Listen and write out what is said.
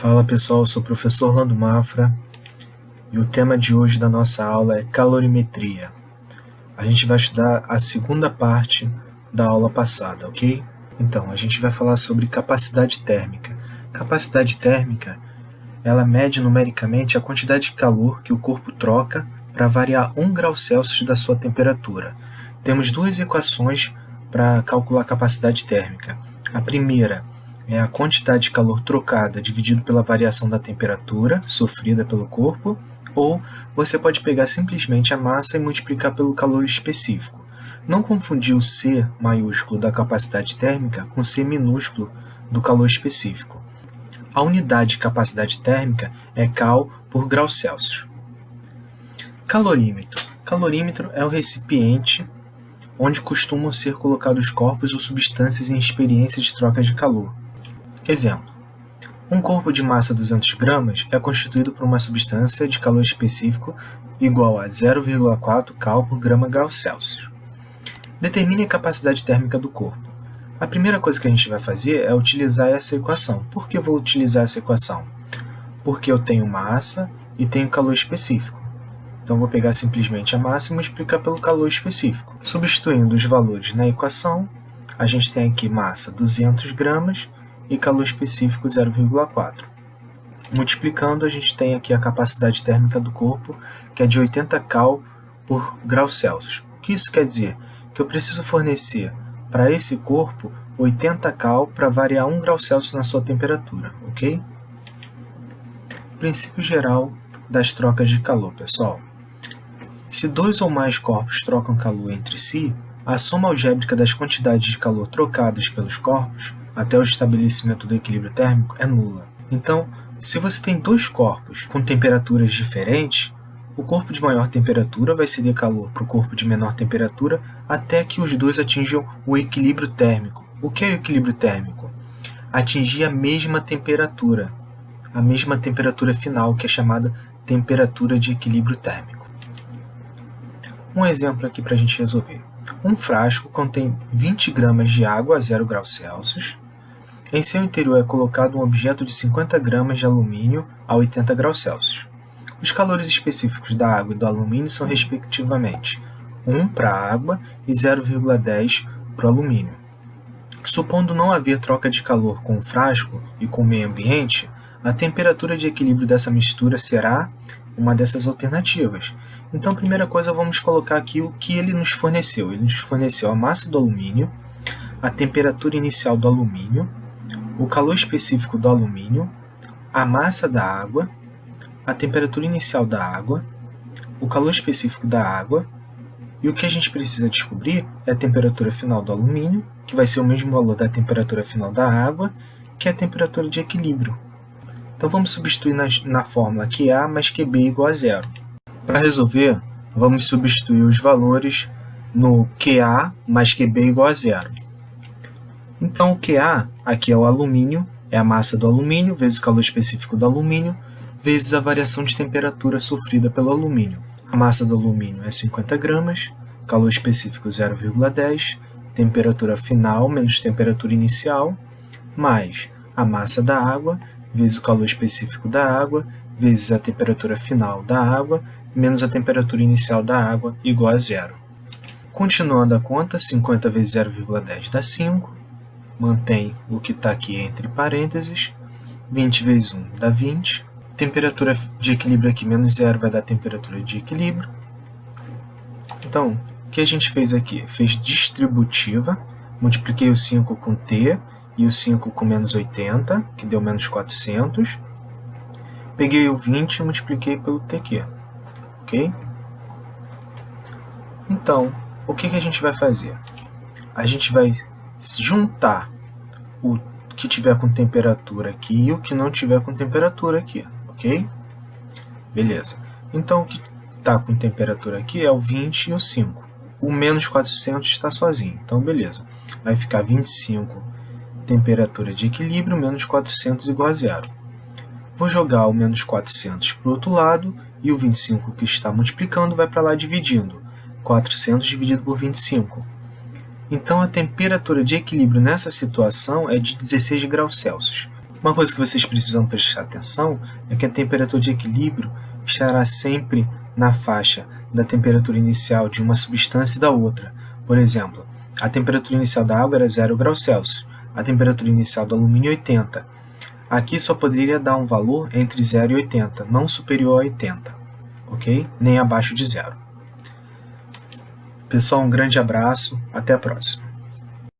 Fala pessoal, eu sou o professor Orlando Mafra e o tema de hoje da nossa aula é calorimetria. A gente vai estudar a segunda parte da aula passada, ok? Então, a gente vai falar sobre capacidade térmica. Capacidade térmica, ela mede numericamente a quantidade de calor que o corpo troca para variar 1 grau Celsius da sua temperatura. Temos duas equações para calcular a capacidade térmica. A primeira é a quantidade de calor trocada dividido pela variação da temperatura sofrida pelo corpo, ou você pode pegar simplesmente a massa e multiplicar pelo calor específico. Não confundir o C maiúsculo da capacidade térmica com C minúsculo do calor específico. A unidade de capacidade térmica é cal por grau Celsius. Calorímetro. Calorímetro é o recipiente onde costumam ser colocados corpos ou substâncias em experiência de troca de calor. Exemplo: um corpo de massa 200 gramas é constituído por uma substância de calor específico igual a 0,4 cal por grau Celsius. Determine a capacidade térmica do corpo. A primeira coisa que a gente vai fazer é utilizar essa equação. Por que eu vou utilizar essa equação? Porque eu tenho massa e tenho calor específico. Então, vou pegar simplesmente a massa e multiplicar pelo calor específico. Substituindo os valores na equação, a gente tem aqui massa 200 gramas e calor específico 0,4. Multiplicando, a gente tem aqui a capacidade térmica do corpo, que é de 80 cal por grau Celsius. O que isso quer dizer? Que eu preciso fornecer para esse corpo 80 cal para variar 1 grau Celsius na sua temperatura, ok? Princípio geral das trocas de calor, pessoal. Se dois ou mais corpos trocam calor entre si, a soma algébrica das quantidades de calor trocadas pelos corpos até o estabelecimento do equilíbrio térmico é nula. Então, se você tem dois corpos com temperaturas diferentes, o corpo de maior temperatura vai ceder calor para o corpo de menor temperatura até que os dois atinjam o equilíbrio térmico. O que é o equilíbrio térmico? Atingir a mesma temperatura final, que é chamada temperatura de equilíbrio térmico. Um exemplo aqui para a gente resolver. Um frasco contém 20 gramas de água a 0 graus Celsius. Em seu interior é colocado um objeto de 50 gramas de alumínio a 80 graus Celsius. Os calores específicos da água e do alumínio são respectivamente 1 para a água e 0,10 para o alumínio. Supondo não haver troca de calor com o frasco e com o meio ambiente, a temperatura de equilíbrio dessa mistura será uma dessas alternativas. Então, a primeira coisa, vamos colocar aqui o que ele nos forneceu. Ele nos forneceu a massa do alumínio, a temperatura inicial do alumínio, o calor específico do alumínio, a massa da água, a temperatura inicial da água, o calor específico da água, e o que a gente precisa descobrir é a temperatura final do alumínio, que vai ser o mesmo valor da temperatura final da água, que é a temperatura de equilíbrio. Então, vamos substituir na fórmula QA mais QB igual a zero. Para resolver, vamos substituir os valores no QA mais QB igual a zero. Então, o QA aqui é o alumínio, é a massa do alumínio, vezes o calor específico do alumínio, vezes a variação de temperatura sofrida pelo alumínio. A massa do alumínio é 50 gramas, calor específico 0,10, temperatura final menos temperatura inicial, mais a massa da água, vezes o calor específico da água, vezes a temperatura final da água, menos a temperatura inicial da água, igual a zero. Continuando a conta, 50 vezes 0,10 dá 5, mantém o que está aqui entre parênteses, 20 vezes 1 dá 20, temperatura de equilíbrio aqui menos zero vai dar temperatura de equilíbrio. Então, o que a gente fez aqui? Fez distributiva, multipliquei o 5 com T, e o 5 com menos 80, que deu menos 400. Peguei o 20 e multipliquei pelo TQ. Ok? Então, o que a gente vai fazer? A gente vai juntar o que tiver com temperatura aqui e o que não tiver com temperatura aqui. Ok? Beleza. Então, o que está com temperatura aqui é o 20 e o 5. O menos 400 está sozinho. Então, beleza. Vai ficar 25 temperatura de equilíbrio, menos 400 igual a zero. Vou jogar o menos 400 para o outro lado, e o 25 que está multiplicando vai para lá dividindo. 400 dividido por 25. Então, a temperatura de equilíbrio nessa situação é de 16 graus Celsius. Uma coisa que vocês precisam prestar atenção é que a temperatura de equilíbrio estará sempre na faixa da temperatura inicial de uma substância e da outra. Por exemplo, a temperatura inicial da água era 0 graus Celsius, a temperatura inicial do alumínio 80. Aqui só poderia dar um valor entre 0 e 80, não superior a 80, ok? Nem abaixo de 0. Pessoal, um grande abraço, até a próxima.